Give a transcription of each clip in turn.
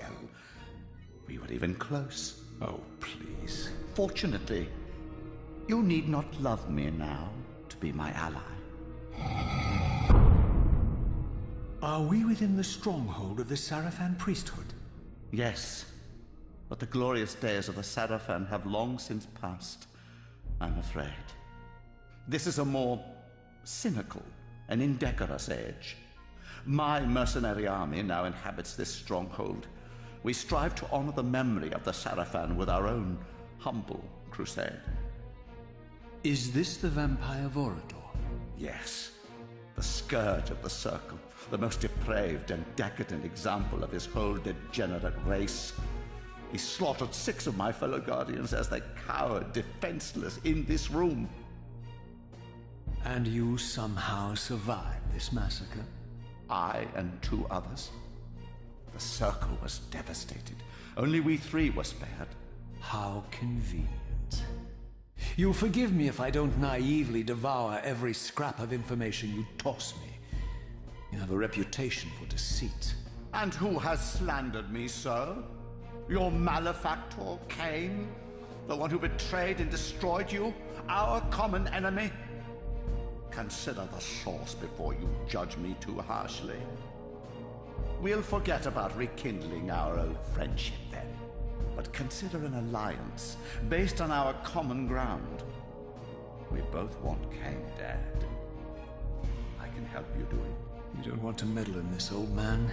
Raziel. We were even close. Oh, please. Fortunately, you need not love me now to be my ally. Are we within the stronghold of the Sarafan priesthood? Yes, but the glorious days of the Sarafan have long since passed, I'm afraid. This is a more cynical and indecorous age. My mercenary army now inhabits this stronghold. We strive to honor the memory of the Sarafan with our own humble crusade. Is this the vampire Vorador? Yes, the scourge of the Circle, the most depraved and decadent example of his whole degenerate race. He slaughtered 6 of my fellow guardians as they cowered defenseless in this room. And you somehow survived this massacre? I and 2 others. The Circle was devastated. Only we 3 were spared. How convenient. You'll forgive me if I don't naively devour every scrap of information you toss me. You have a reputation for deceit. And who has slandered me so? Your malefactor, Cain? The one who betrayed and destroyed you? Our common enemy? Consider the source before you judge me too harshly. We'll forget about rekindling our old friendship then, but consider an alliance based on our common ground. We both want Cain dead. I can help you do it. You don't want to meddle in this, old man.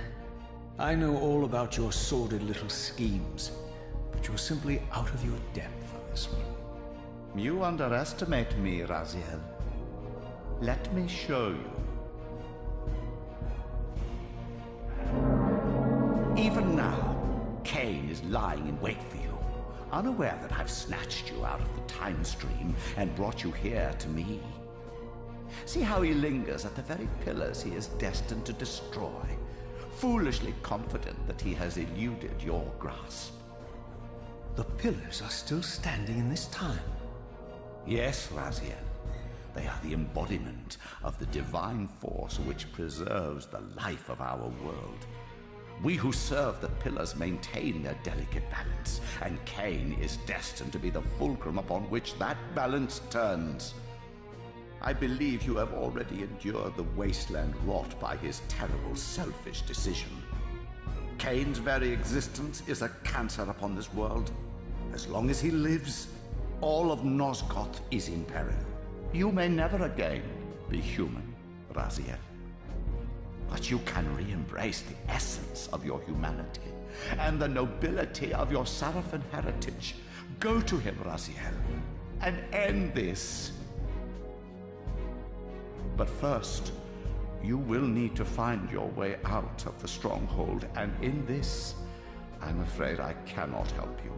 I know all about your sordid little schemes, but you're simply out of your depth on this one. You underestimate me, Raziel. Let me show you. Even now, Cain is lying in wait for you, unaware that I've snatched you out of the time stream and brought you here to me. See how he lingers at the very pillars he is destined to destroy, foolishly confident that he has eluded your grasp. The pillars are still standing in this time. Yes, Raziel. They are the embodiment of the divine force which preserves the life of our world. We who serve the pillars maintain their delicate balance, and Cain is destined to be the fulcrum upon which that balance turns. I believe you have already endured the wasteland wrought by his terrible, selfish decision. Cain's very existence is a cancer upon this world. As long as he lives, all of Nosgoth is in peril. You may never again be human, Raziel. But you can re-embrace the essence of your humanity and the nobility of your Sarafan heritage. Go to him, Raziel, and end this. But first, you will need to find your way out of the stronghold, and in this, I'm afraid I cannot help you.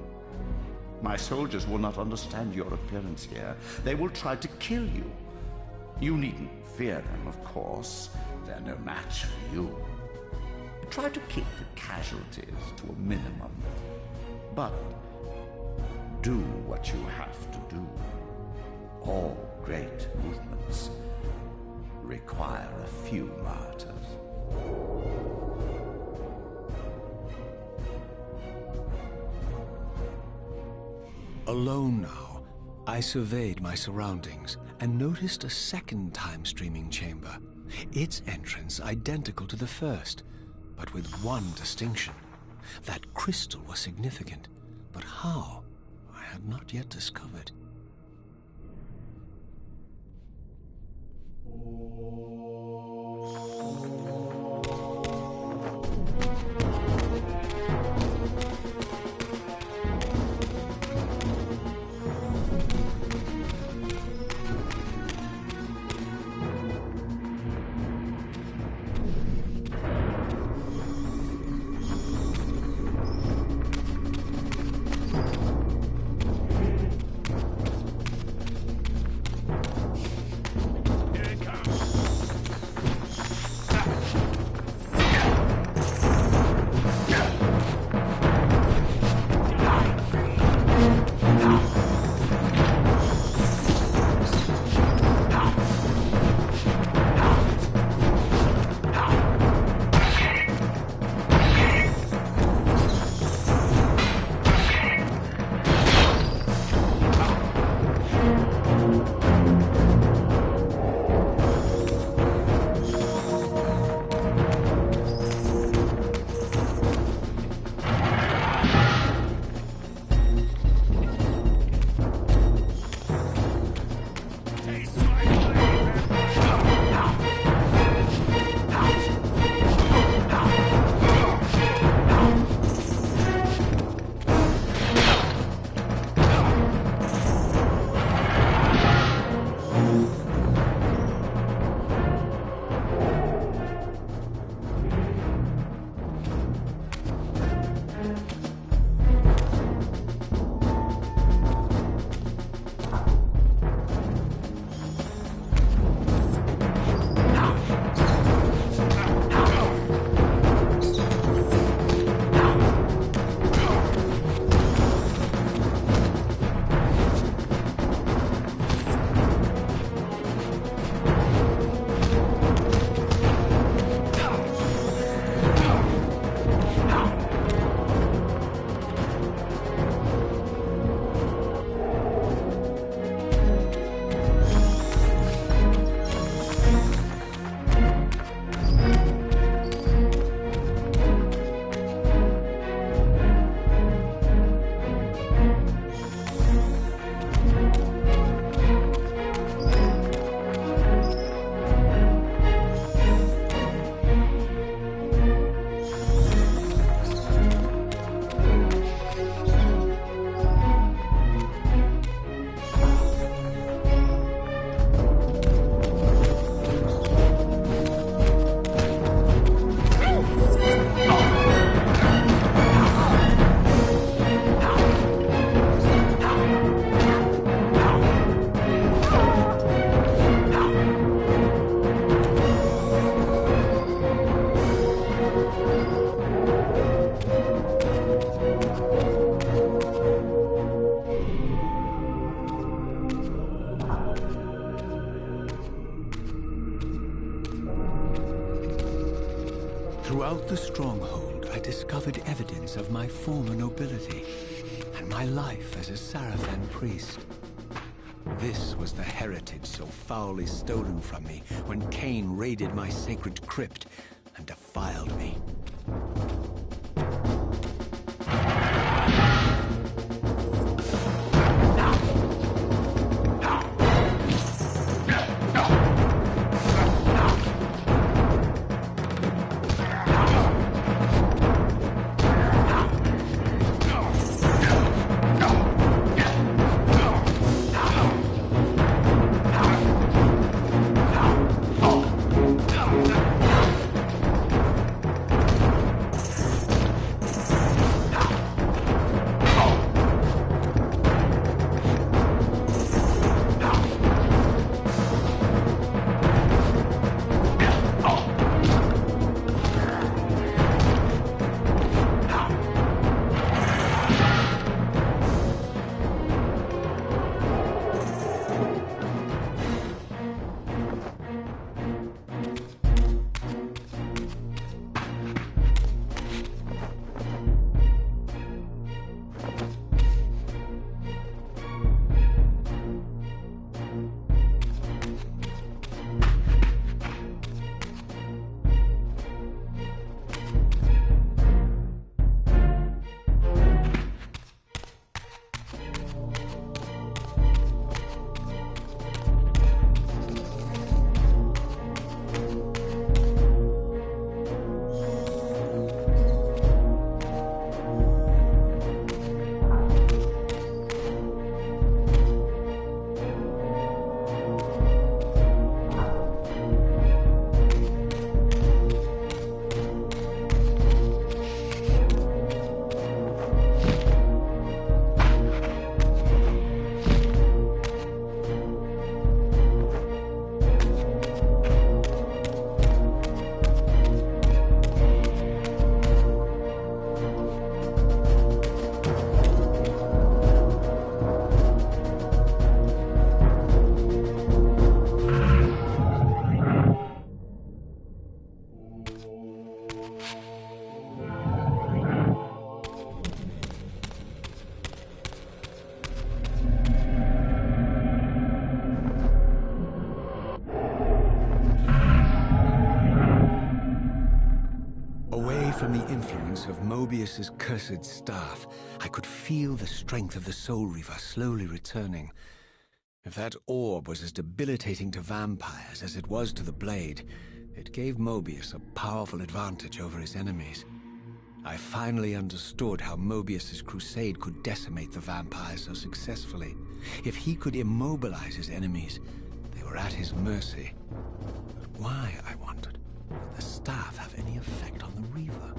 My soldiers will not understand your appearance here. They will try to kill you. You needn't fear them, of course. They're no match for you. Try to keep the casualties to a minimum. But do what you have to do. All great movements require a few martyrs. Alone now, I surveyed my surroundings and noticed a second time-streaming chamber. Its entrance identical to the first, but with one distinction. That crystal was significant, but how? I had not yet discovered. the stronghold, I discovered evidence of my former nobility and my life as a Sarafan priest. This was the heritage so foully stolen from me when Cain raided my sacred crypt and defiled me. From the influence of Mobius's cursed staff, I could feel the strength of the Soul Reaver slowly returning. If that orb was as debilitating to vampires as it was to the blade, it gave Mobius a powerful advantage over his enemies. I finally understood how Mobius's crusade could decimate the vampires so successfully. If he could immobilize his enemies, they were at his mercy. But why, I wondered, did the staff have any effect on the Reaver?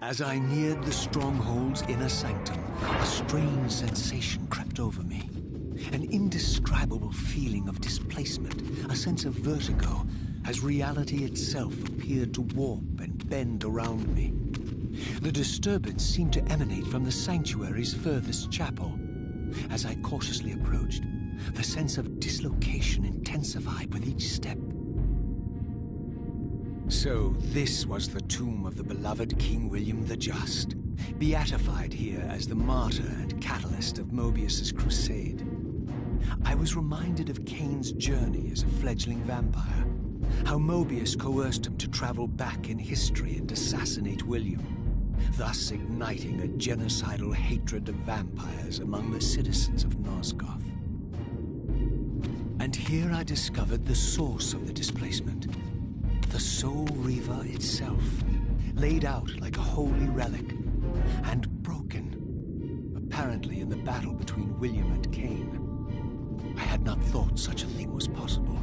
As I neared the stronghold's inner sanctum, a strange sensation crept over me. An indescribable feeling of displacement, a sense of vertigo, as reality itself appeared to warp and bend around me. The disturbance seemed to emanate from the sanctuary's furthest chapel. As I cautiously approached, the sense of dislocation intensified with each step. So this was the tomb of the beloved King William the Just, beatified here as the martyr and catalyst of Mobius's crusade. I was reminded of Kane's journey as a fledgling vampire, how Mobius coerced him to travel back in history and assassinate William, thus igniting a genocidal hatred of vampires among the citizens of Nosgoth. And here I discovered the source of the displacement. The Soul Reaver itself, laid out like a holy relic, and broken, apparently in the battle between William and Kane. I had not thought such a thing was possible,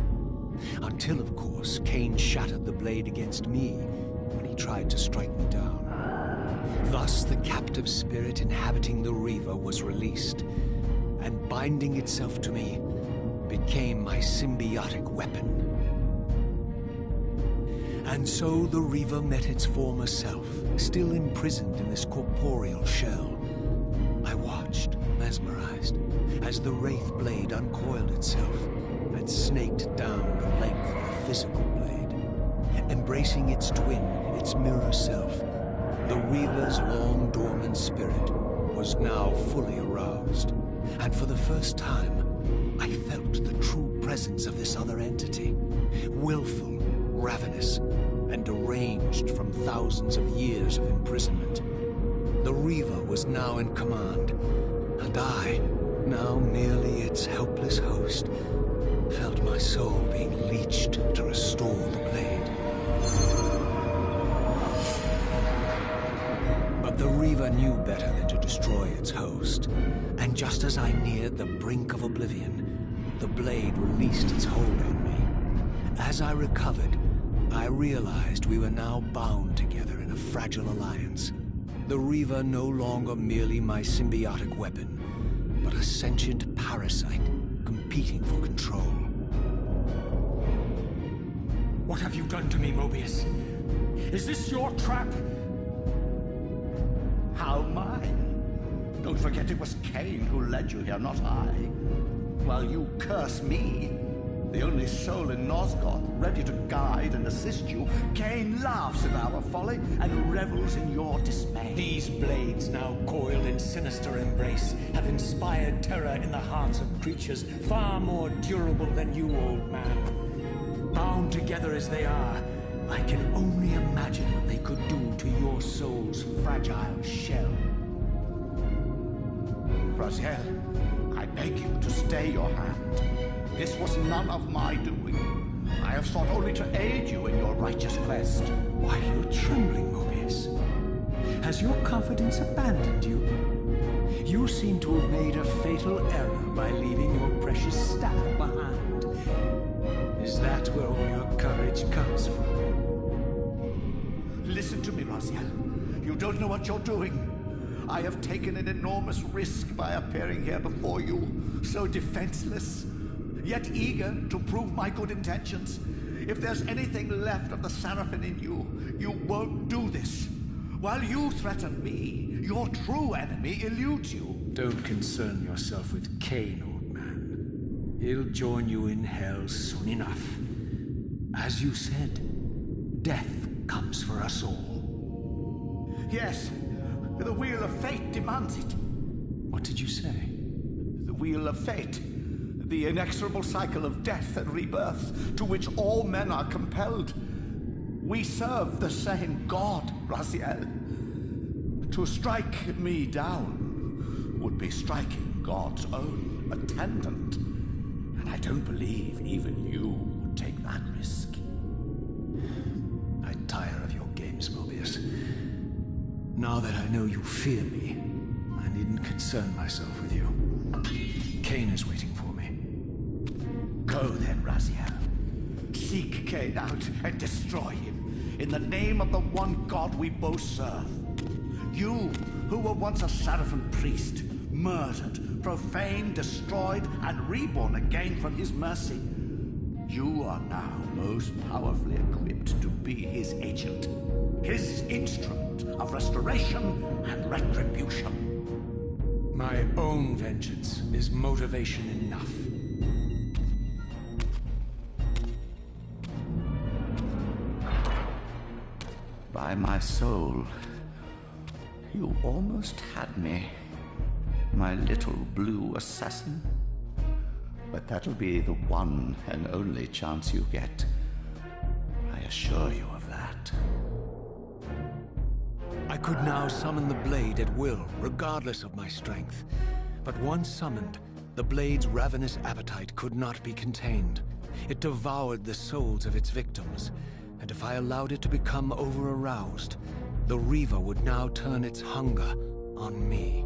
until, of course, Kane shattered the blade against me when he tried to strike me down. Thus, the captive spirit inhabiting the Reaver was released, and binding itself to me, became my symbiotic weapon. And so the Reaver met its former self, still imprisoned in this corporeal shell. I watched, mesmerized, as the Wraith blade uncoiled itself and snaked down the length of the physical blade. Embracing its twin, its mirror self, the Reaver's long-dormant spirit was now fully aroused. And for the first time, I felt the true presence of this other entity, willful, ravenous, and deranged from thousands of years of imprisonment. The Reaver was now in command, and I, now merely its helpless host, felt my soul being leached to restore the blade. But the Reaver knew better than to destroy its host, and just as I neared the brink of oblivion, the blade released its hold on me. As I recovered, I realized we were now bound together in a fragile alliance. The Reaver no longer merely my symbiotic weapon, but a sentient parasite competing for control. What have you done to me, Mobius? Is this your trap? How mine? Don't forget it was Kane who led you here, not I. While you curse me, the only soul in Nosgoth ready to guide and assist you, Kane laughs at our folly and revels in your dismay. These blades, now coiled in sinister embrace, have inspired terror in the hearts of creatures far more durable than you, old man. Bound together as they are, I can only imagine what they could do to your soul's fragile shell. Raziel, I beg you to stay your hand. This was none of my doing. I have sought only to aid you in your righteous quest. Why are you trembling, Mobius? Has your confidence abandoned you? You seem to have made a fatal error by leaving your precious staff behind. Is that where all your courage comes from? Listen to me, Raziel. You don't know what you're doing. I have taken an enormous risk by appearing here before you, so defenseless, yet eager to prove my good intentions. If there's anything left of the Seraphim in you, you won't do this. While you threaten me, your true enemy eludes you. Don't concern yourself with Kane, old man. He'll join you in hell soon enough. As you said, death comes for us all. Yes, the wheel of fate demands it. What did you say? The wheel of fate. The inexorable cycle of death and rebirth to which all men are compelled. We serve the same God, Raziel. To strike me down would be striking God's own attendant. And I don't believe even you would take that risk. I tire of your games, Mobius. Now that I know you fear me, I needn't concern myself with you. Kane is waiting for me. Go then, Raziel. Seek Kane out and destroy him in the name of the one God we both serve. You, who were once a Seraphim priest, murdered, profaned, destroyed, and reborn again from his mercy. You are now most powerfully equipped to be his agent, his instrument of restoration and retribution. My own vengeance is motivation enough. By my soul, you almost had me, my little blue assassin. But that'll be the one and only chance you get. I assure you of that. I could now summon the blade at will, regardless of my strength. But once summoned, the blade's ravenous appetite could not be contained. It devoured the souls of its victims, and if I allowed it to become over-aroused, the Reaver would now turn its hunger on me.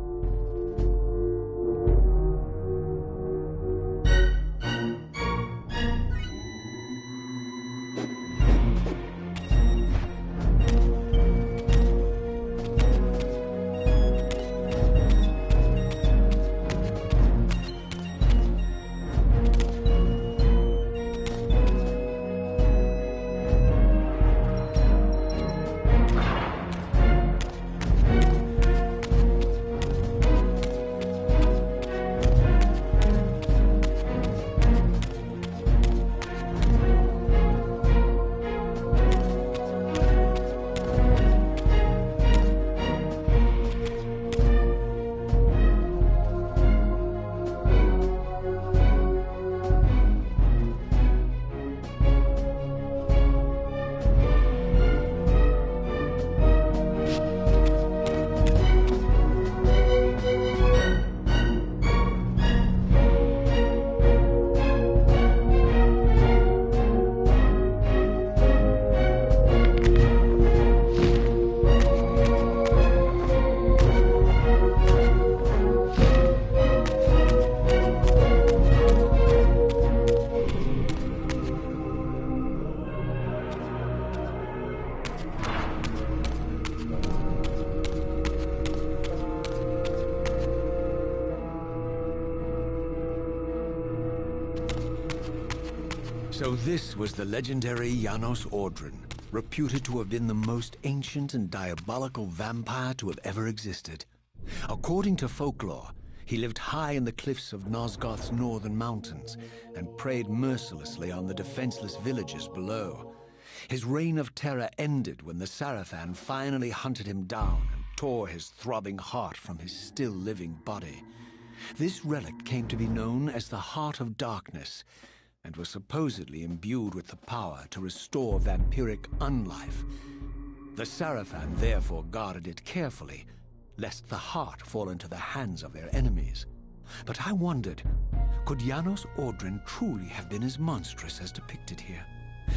So this was the legendary Janos Ordren, reputed to have been the most ancient and diabolical vampire to have ever existed. According to folklore, he lived high in the cliffs of Nosgoth's northern mountains and preyed mercilessly on the defenseless villages below. His reign of terror ended when the Sarafan finally hunted him down and tore his throbbing heart from his still-living body. This relic came to be known as the Heart of Darkness, and was supposedly imbued with the power to restore vampiric unlife. The Sarafan therefore guarded it carefully, lest the heart fall into the hands of their enemies. But I wondered, could Janos Ordren truly have been as monstrous as depicted here?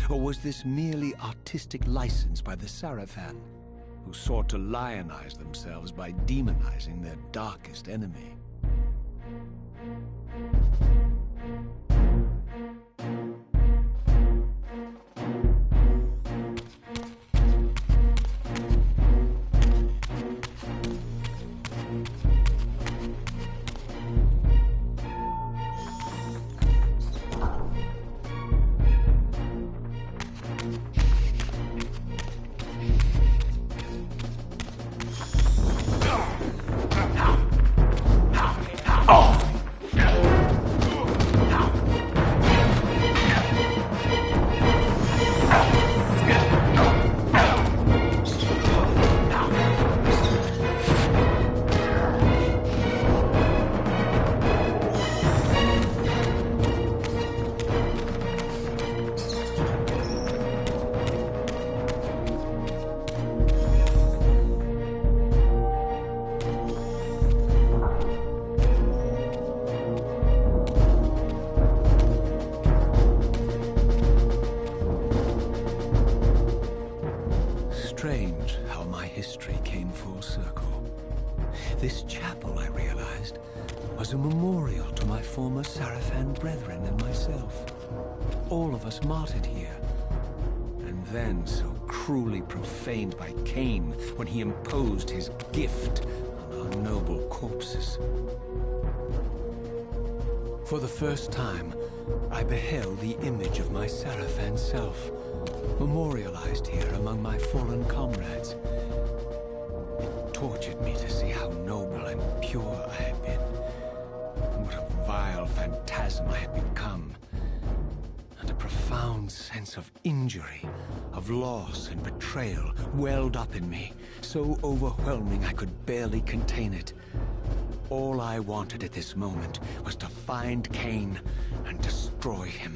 Or was this merely artistic license by the Sarafan, who sought to lionize themselves by demonizing their darkest enemy? Strange how my history came full circle. This chapel, I realized, was a memorial to my former Sarafan brethren and myself. All of us martyred here, and then so cruelly profaned by Cain when he imposed his gift on our noble corpses. For the first time, I beheld the image of my Seraphan self, memorialized here among my fallen comrades. It tortured me to see how noble and pure I had been, and what a vile phantasm I had become. And a profound sense of injury, of loss and betrayal welled up in me, so overwhelming I could barely contain it. All I wanted at this moment was to find Cain and destroy him.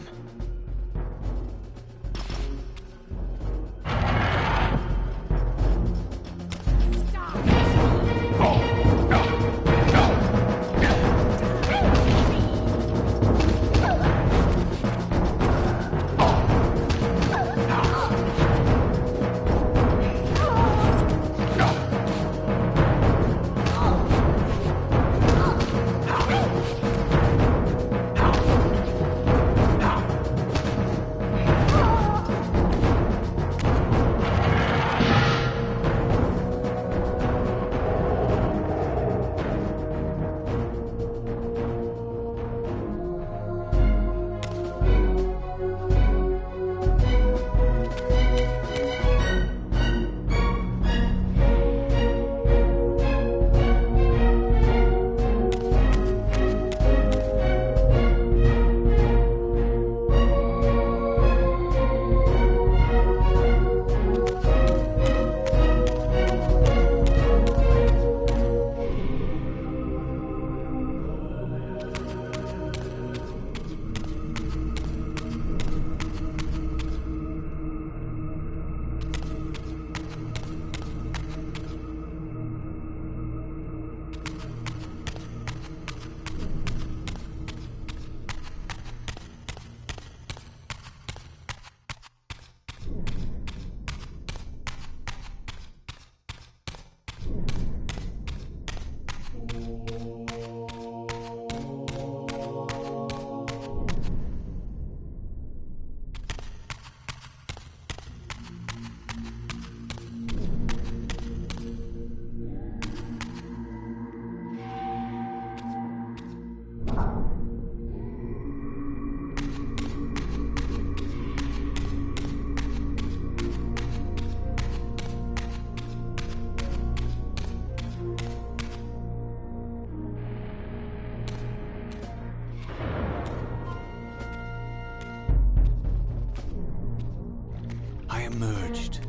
Emerged,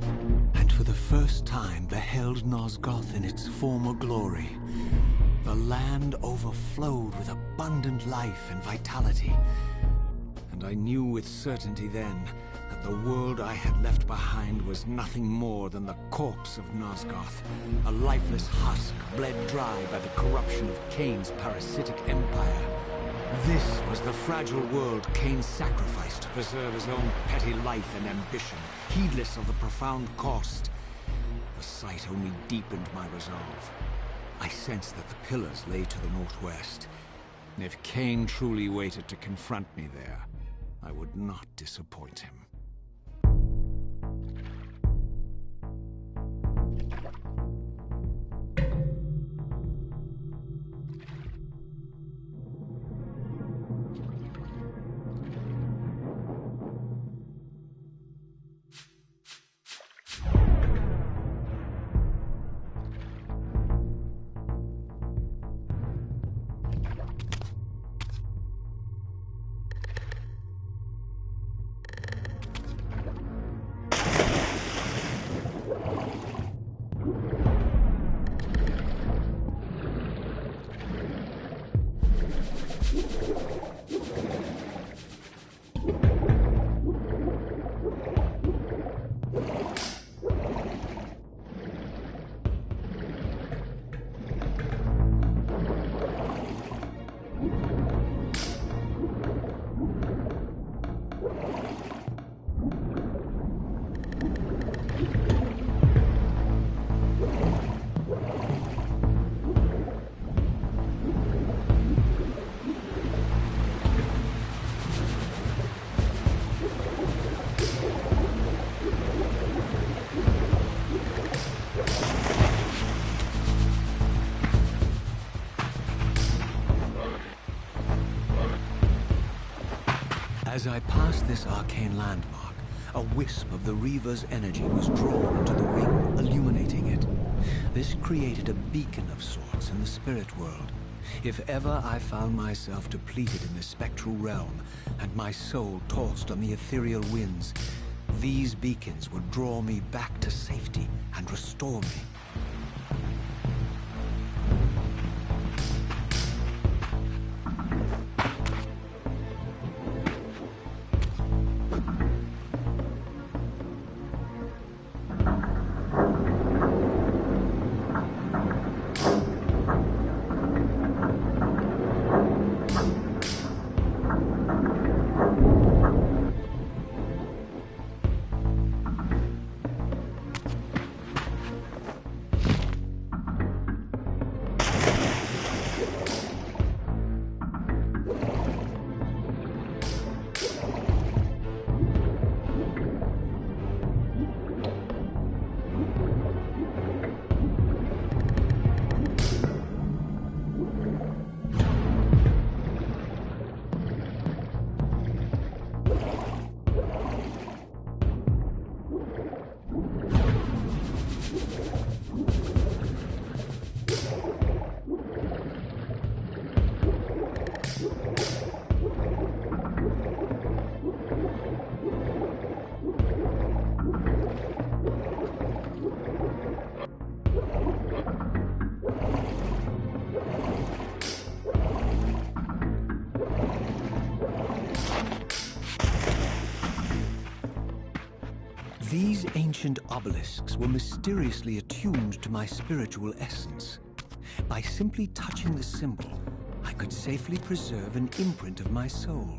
and for the first time beheld Nosgoth in its former glory. The land overflowed with abundant life and vitality, and I knew with certainty then that the world I had left behind was nothing more than the corpse of Nosgoth, a lifeless husk bled dry by the corruption of Cain's parasitic empire. This was the fragile world Cain sacrificed to preserve his own petty life and ambition, heedless of the profound cost. The sight only deepened my resolve. I sensed that the pillars lay to the northwest, and if Cain truly waited to confront me there, I would not disappoint him. this arcane landmark, a wisp of the Reaver's energy was drawn into the ring, illuminating it. This created a beacon of sorts in the spirit world. If ever I found myself depleted in the spectral realm, and my soul tossed on the ethereal winds, these beacons would draw me back to safety and restore me. These ancient obelisks were mysteriously attuned to my spiritual essence. By simply touching the symbol, I could safely preserve an imprint of my soul,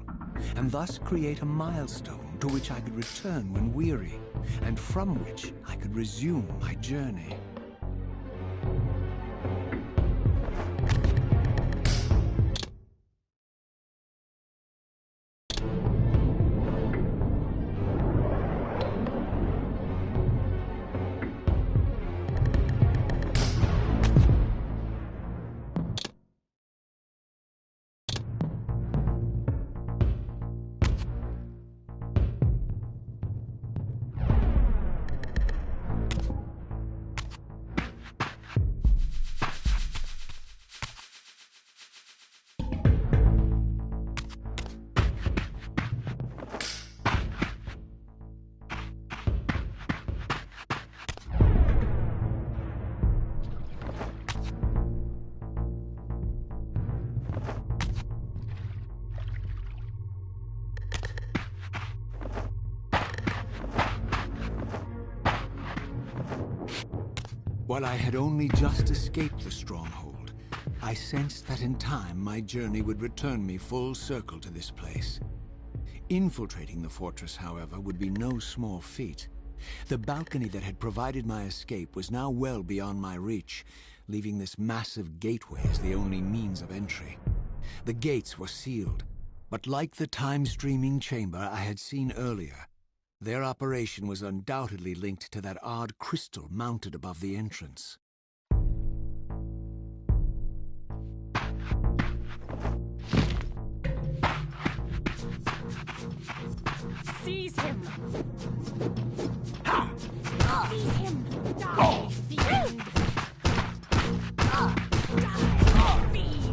and thus create a milestone to which I could return when weary, and from which I could resume my journey. While I had only just escaped the stronghold, I sensed that in time my journey would return me full circle to this place. Infiltrating the fortress, however, would be no small feat. The balcony that had provided my escape was now well beyond my reach, leaving this massive gateway as the only means of entry. The gates were sealed, but like the time-streaming chamber I had seen earlier, their operation was undoubtedly linked to that odd crystal mounted above the entrance. Seize him! Ha! Seize him! Die, fiend! Die, fiend!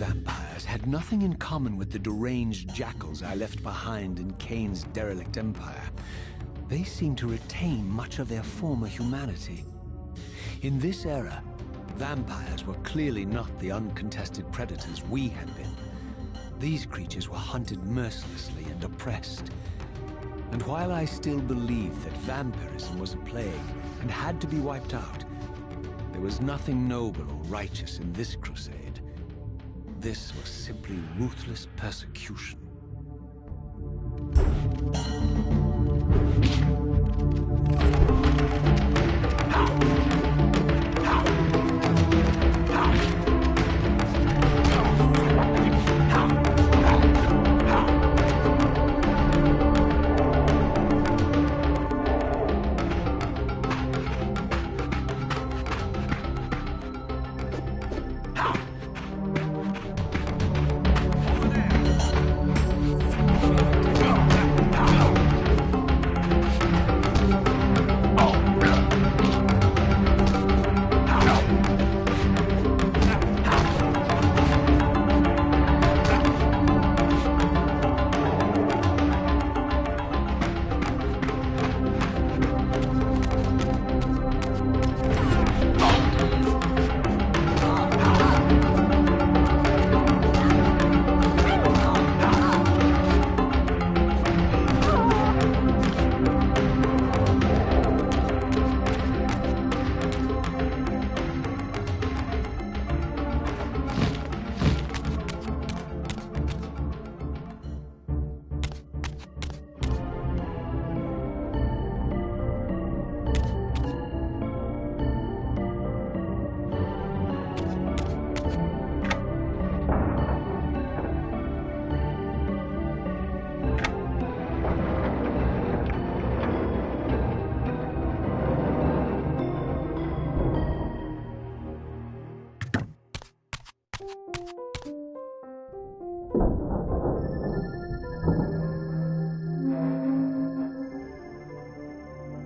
vampires had nothing in common with the deranged jackals I left behind in Kane's derelict empire. They seemed to retain much of their former humanity. In this era, vampires were clearly not the uncontested predators we had been. These creatures were hunted mercilessly and oppressed. And while I still believed that vampirism was a plague and had to be wiped out, there was nothing noble or righteous in this crusade. This was simply ruthless persecution.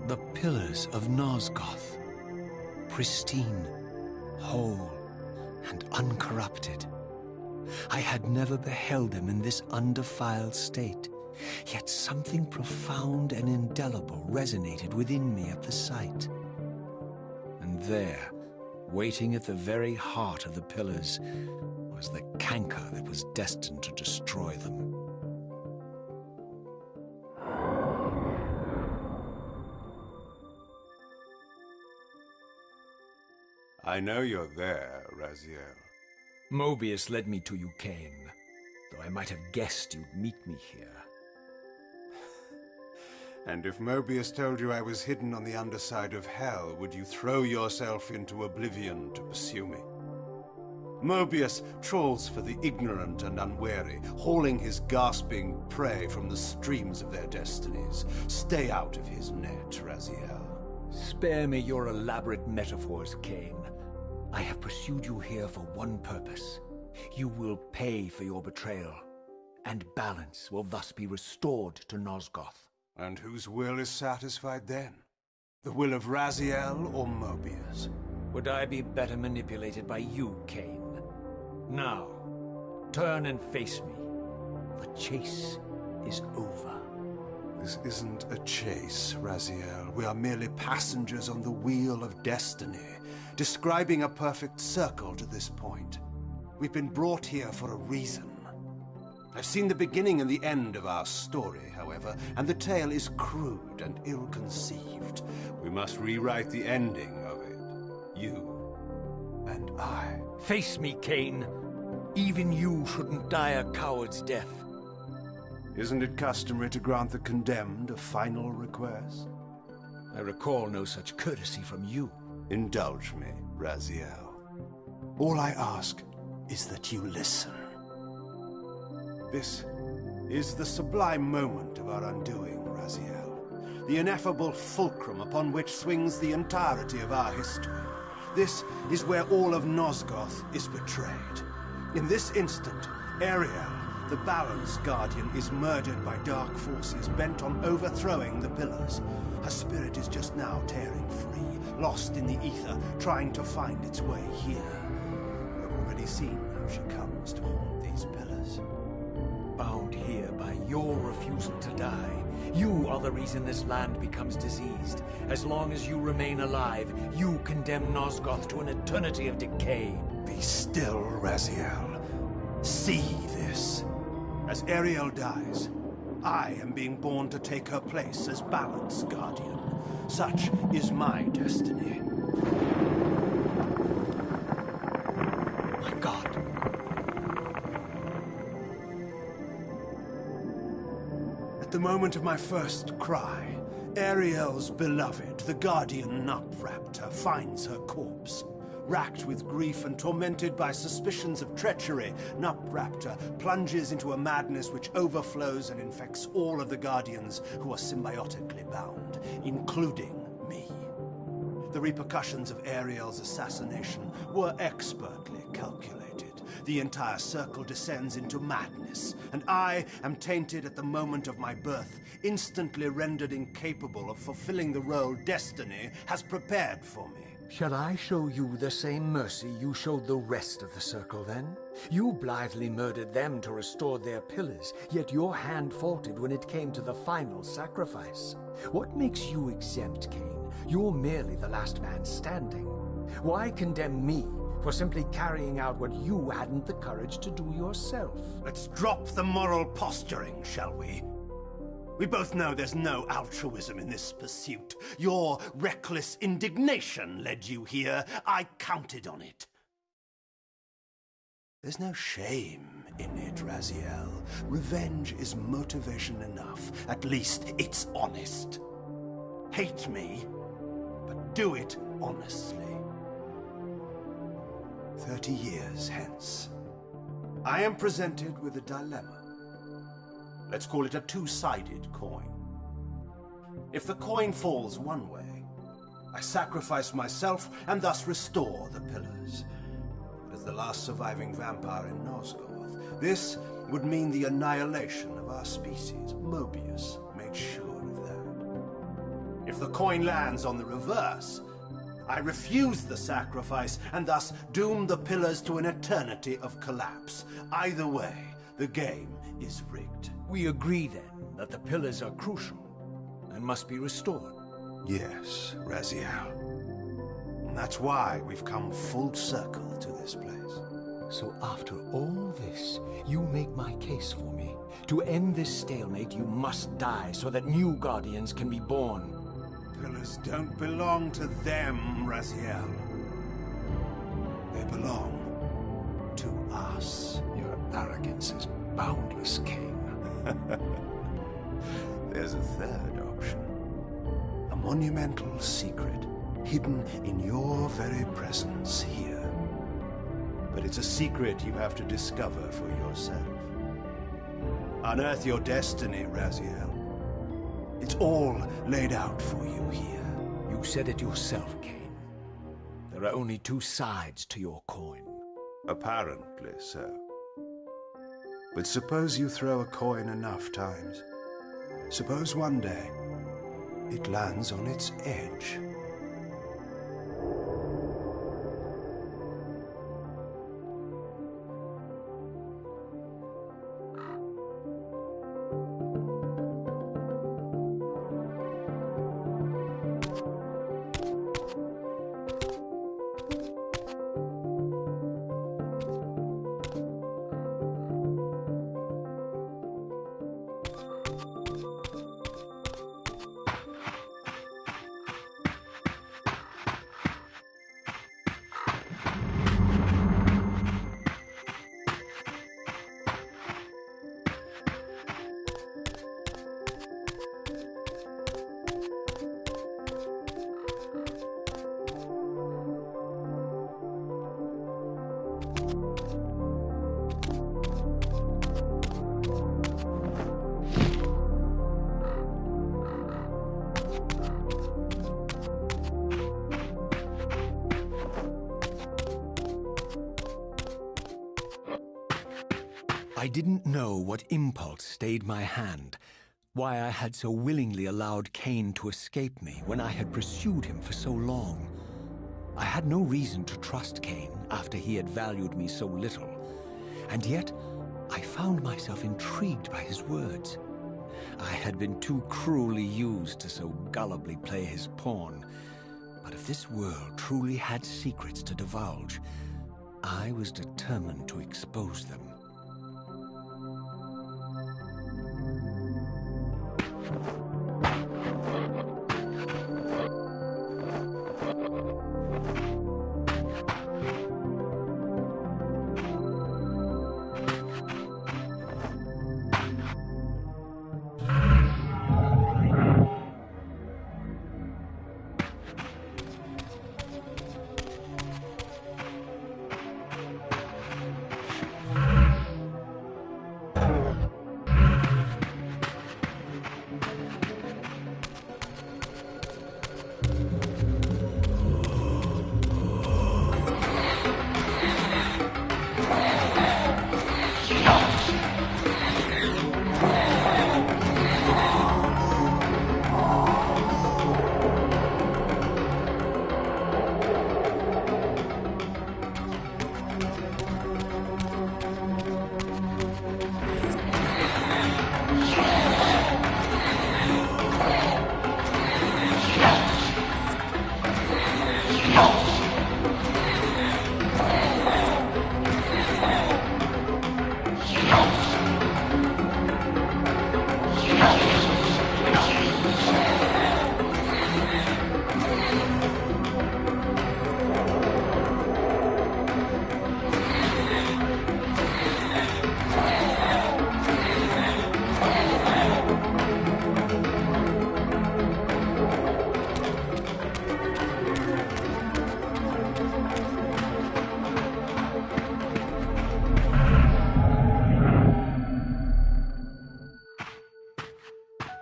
The pillars of Nosgoth, pristine, whole, and uncorrupted. I had never beheld them in this undefiled state, yet something profound and indelible resonated within me at the sight. And there, waiting at the very heart of the pillars, was the canker that was destined to destroy them. I know you're there, Raziel. Mobius led me to you, Kane, though I might have guessed you'd meet me here. And if Mobius told you I was hidden on the underside of hell, would you throw yourself into oblivion to pursue me? Mobius trawls for the ignorant and unwary, hauling his gasping prey from the streams of their destinies. Stay out of his net, Raziel. Spare me your elaborate metaphors, Kane. I have pursued you here for one purpose. You will pay for your betrayal, and balance will thus be restored to Nosgoth. And whose will is satisfied then? The will of Raziel or Mobius? Would I be better manipulated by you, Kane? Now, turn and face me. The chase is over. This isn't a chase, Raziel. We are merely passengers on the wheel of destiny, describing a perfect circle to this point. We've been brought here for a reason. I've seen the beginning and the end of our story, however, and the tale is crude and ill-conceived. We must rewrite the ending of it. You and I. Face me, Kane. Even you shouldn't die a coward's death. Isn't it customary to grant the condemned a final request? I recall no such courtesy from you. Indulge me, Raziel. All I ask is that you listen. This is the sublime moment of our undoing, Raziel. The ineffable fulcrum upon which swings the entirety of our history. This is where all of Nosgoth is betrayed. In this instant, Ariel, the Balance Guardian, is murdered by dark forces bent on overthrowing the pillars. Her spirit is just now tearing free, lost in the ether, trying to find its way here. We've already seen her she comes to haunt these pillars. Bound here by your refusal to die. You are the reason this land becomes diseased. As long as you remain alive, you condemn Nosgoth to an eternity of decay. Be still, Raziel. See this. As Ariel dies, I am being born to take her place as Balance Guardian. Such is my destiny. My God. At the moment of my first cry, Ariel's beloved, the Guardian Nupraptor, finds her corpse. Racked with grief and tormented by suspicions of treachery, Nupraptor plunges into a madness which overflows and infects all of the Guardians who are symbiotically bound, including me. The repercussions of Ariel's assassination were expertly calculated. The entire circle descends into madness, and I am tainted at the moment of my birth, instantly rendered incapable of fulfilling the role destiny has prepared for me. Shall I show you the same mercy you showed the rest of the Circle, then? You blithely murdered them to restore their pillars, yet your hand faltered when it came to the final sacrifice. What makes you exempt, Cain? You're merely the last man standing. Why condemn me for simply carrying out what you hadn't the courage to do yourself? Let's drop the moral posturing, shall we? We both know there's no altruism in this pursuit. Your reckless indignation led you here. I counted on it. There's no shame in it, Raziel. Revenge is motivation enough. At least it's honest. Hate me, but do it honestly. 30 years hence, I am presented with a dilemma. Let's call it a two-sided coin. If the coin falls one way, I sacrifice myself and thus restore the pillars. As the last surviving vampire in Nosgoth, this would mean the annihilation of our species. Mobius made sure of that. If the coin lands on the reverse, I refuse the sacrifice and thus doom the pillars to an eternity of collapse. Either way, the game is rigged. We agree, then, that the pillars are crucial and must be restored. Yes, Raziel. And that's why we've come full circle to this place. So after all this, you make my case for me. To end this stalemate, you must die so that new Guardians can be born. Pillars don't belong to them, Raziel. They belong to us. Your arrogance is boundless, Cain. There's a third option. A monumental secret hidden in your very presence here. But it's a secret you have to discover for yourself. Unearth your destiny, Raziel. It's all laid out for you here. You said it yourself, Cain. There are only two sides to your coin. Apparently so. But suppose you throw a coin enough times. Suppose one day it lands on its edge. I didn't know what impulse stayed my hand, why I had so willingly allowed Cain to escape me when I had pursued him for so long. I had no reason to trust Cain after he had valued me so little, And yet, I found myself intrigued by his words. I had been too cruelly used to so gullibly play his pawn. But if this world truly had secrets to divulge, I was determined to expose them.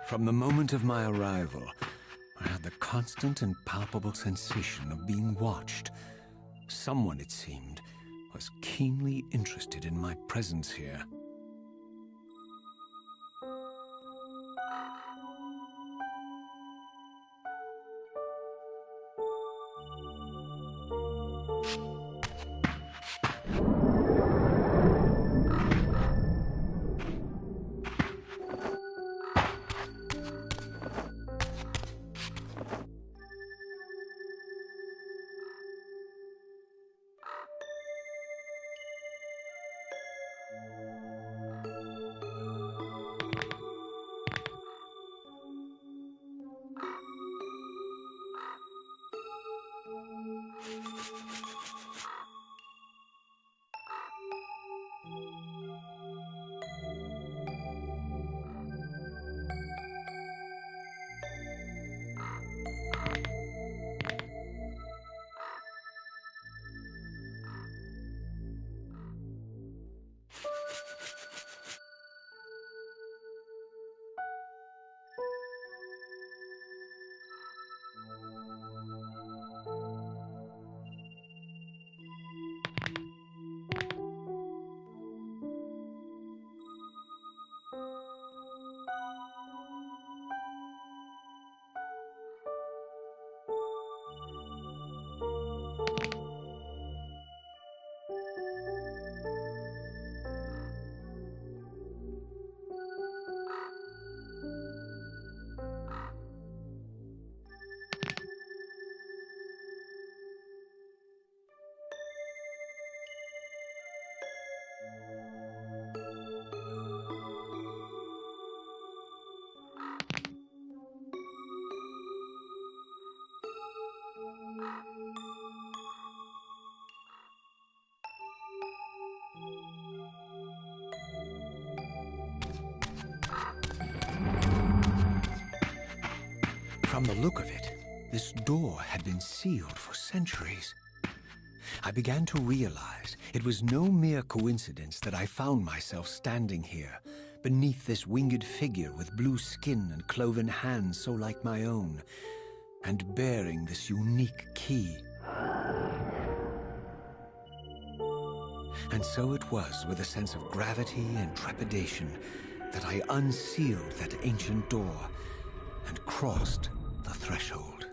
From the moment of my arrival, I had the constant and palpable sensation of being watched. Someone, it seemed, was keenly interested in my presence here. From the look of it, this door had been sealed for centuries. I began to realize it was no mere coincidence that I found myself standing here, beneath this winged figure with blue skin and cloven hands so like my own, and bearing this unique key. And so it was with a sense of gravity and trepidation that I unsealed that ancient door and crossed the threshold.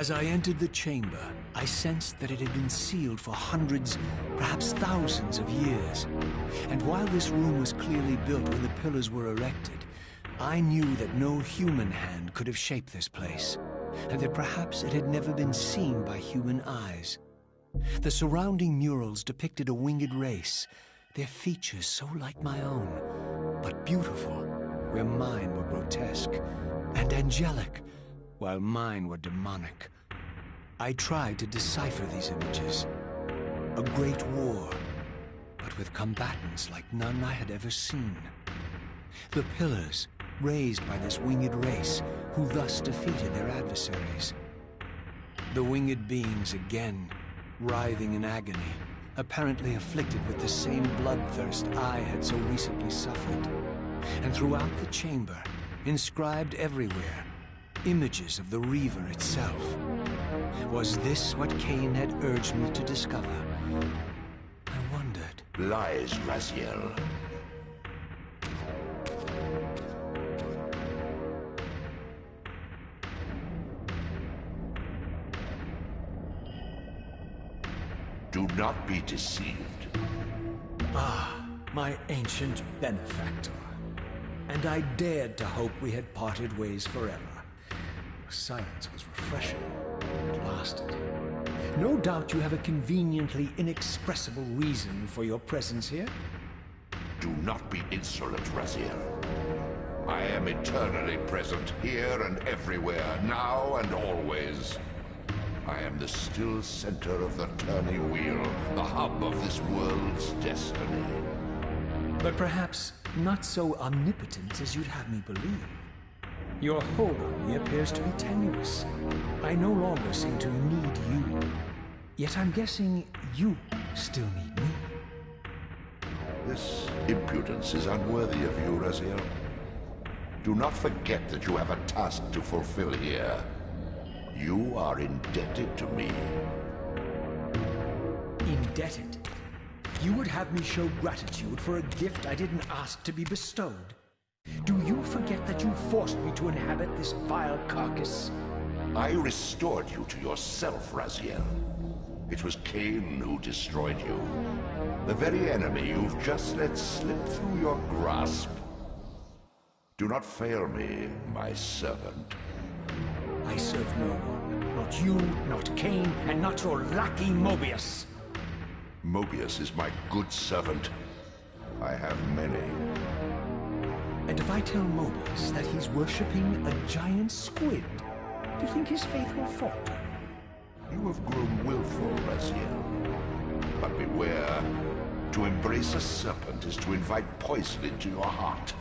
As I entered the chamber, I sensed that it had been sealed for hundreds, perhaps thousands of years. And while this room was clearly built when the pillars were erected, I knew that no human hand could have shaped this place, and that perhaps it had never been seen by human eyes. The surrounding murals depicted a winged race, their features so like my own, but beautiful, where mine were grotesque, and angelic, while mine were demonic. I tried to decipher these images. A great war, but with combatants like none I had ever seen. The pillars, raised by this winged race, who thus defeated their adversaries. The winged beings again, writhing in agony, apparently afflicted with the same bloodthirst I had so recently suffered. And throughout the chamber, inscribed everywhere, images of the Reaver itself. Was this what Cain had urged me to discover? I wondered. Lies, Raziel. Do not be deceived. Ah, my ancient benefactor. And I dared to hope we had parted ways forever. Your silence was refreshing, and it lasted. No doubt you have a conveniently inexpressible reason for your presence here. Do not be insolent, Raziel. I am eternally present, here and everywhere, now and always. I am the still center of the turning wheel, the hub of this world's destiny. But perhaps not so omnipotent as you'd have me believe. Your hold on me appears to be tenuous. I no longer seem to need you. Yet I'm guessing you still need me. This impudence is unworthy of you, Raziel. Do not forget that you have a task to fulfill here. You are indebted to me. Indebted? You would have me show gratitude for a gift I didn't ask to be bestowed? Do you forget that you forced me to inhabit this vile carcass? I restored you to yourself, Raziel. It was Cain who destroyed you. The very enemy you've just let slip through your grasp. Do not fail me, my servant. I serve no one. Not you, not Cain, and not your lackey Mobius. Mobius is my good servant. I have many. And if I tell Mobius that he's worshipping a giant squid, do you think his faith will falter? You have grown willful, Raziel. But beware. To embrace a serpent is to invite poison into your heart.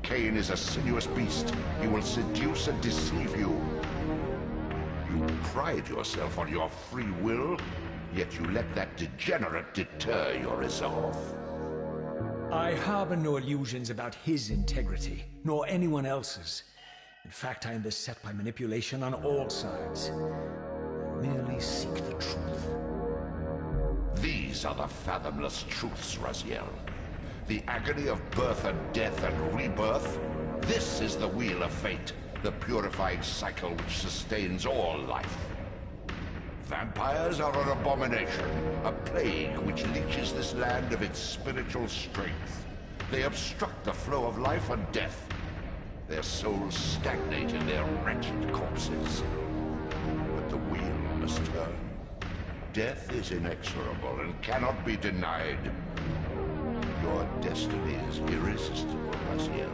Cain is a sinuous beast. He will seduce and deceive you. You pride yourself on your free will, yet you let that degenerate deter your resolve. I harbor no illusions about his integrity, nor anyone else's. In fact, I am beset by manipulation on all sides. I merely seek the truth. These are the fathomless truths, Raziel. The agony of birth and death and rebirth. This is the wheel of fate, the purifying cycle which sustains all life. Vampires are an abomination, a plague which leeches this land of its spiritual strength. They obstruct the flow of life and death. Their souls stagnate in their wretched corpses. But the wheel must turn. Death is inexorable and cannot be denied. Your destiny is irresistible, Raziel.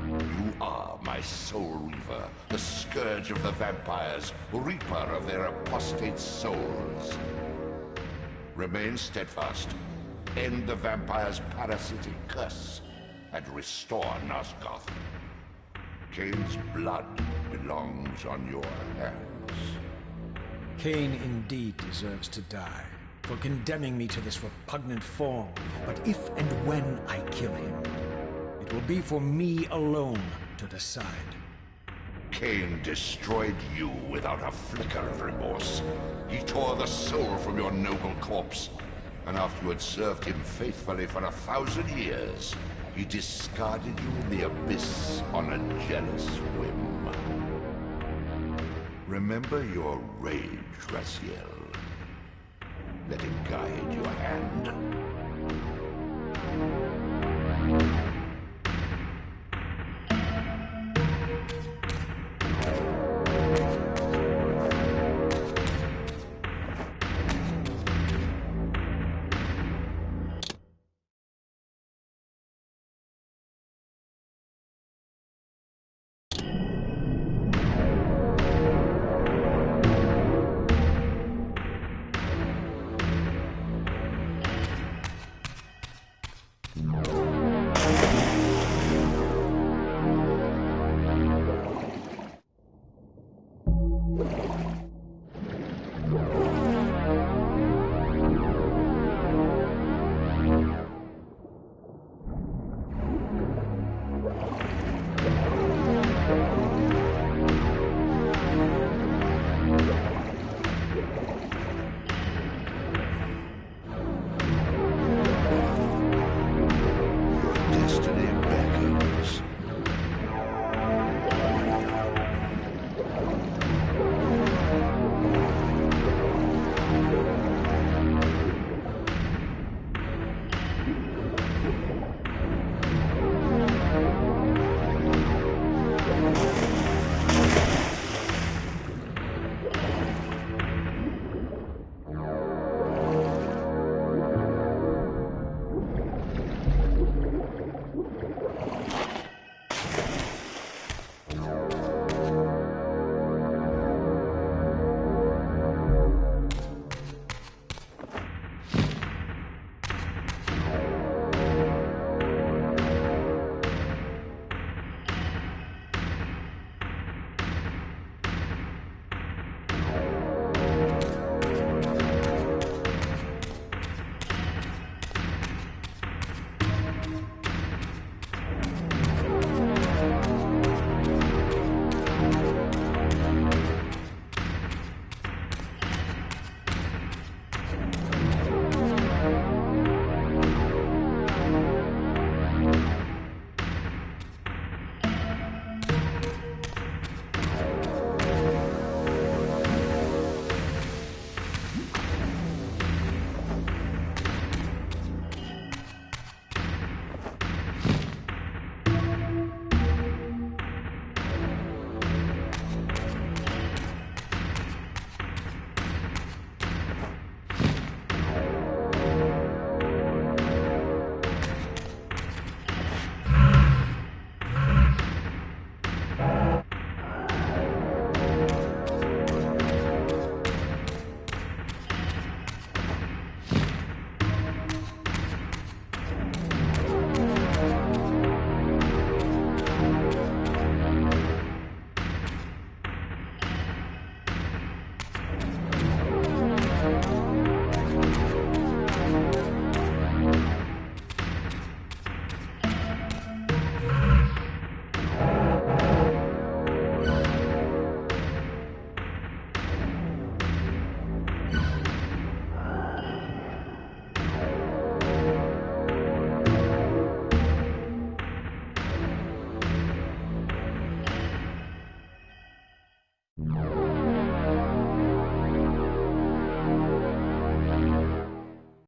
You are my Soul Reaver, the scourge of the vampires, reaper of their apostate souls. Remain steadfast, end the vampire's parasitic curse, and restore Nosgoth. Kane's blood belongs on your hands. Kane indeed deserves to die for condemning me to this repugnant form. But if and when I kill him, it will be for me alone to decide. Kane destroyed you without a flicker of remorse. He tore the soul from your noble corpse, and after you had served him faithfully for 1,000 years, he discarded you in the abyss on a jealous whim. Remember your rage, Raziel. Let it guide your hand.